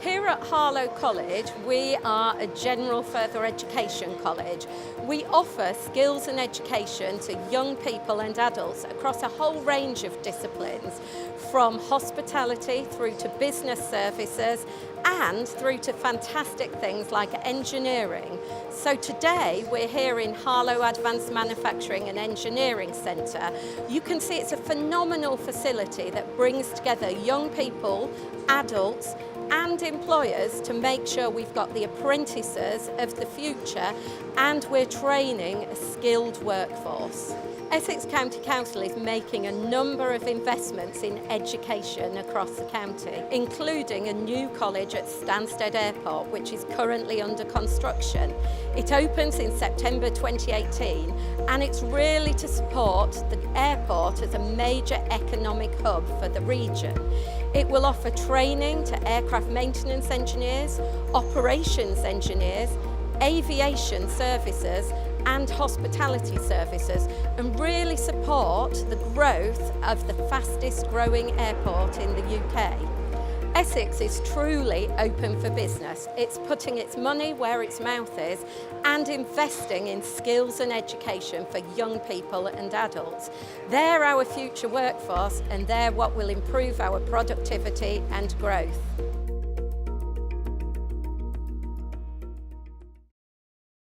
Here at Harlow College, we are a general further education college. We offer skills and education to young people and adults across a whole range of disciplines, from hospitality through to business services and through to fantastic things like engineering. So today we're here in Harlow Advanced Manufacturing and Engineering Centre. You can see it's a phenomenal facility that brings together young people, adults and employers to make sure we've got the apprentices of the future and we're training a skilled workforce. Essex County Council is making a number of investments in education across the county, including a new college at Stansted Airport, which is currently under construction. It opens in September 2018 and it's really to support the airport as a major economic hub for the region. It will offer training to aircraft maintenance engineers, operations engineers, aviation services and hospitality services, and really support the growth of the fastest growing airport in the UK. Essex is truly open for business. It's putting its money where its mouth is and investing in skills and education for young people and adults. They're our future workforce and they're what will improve our productivity and growth.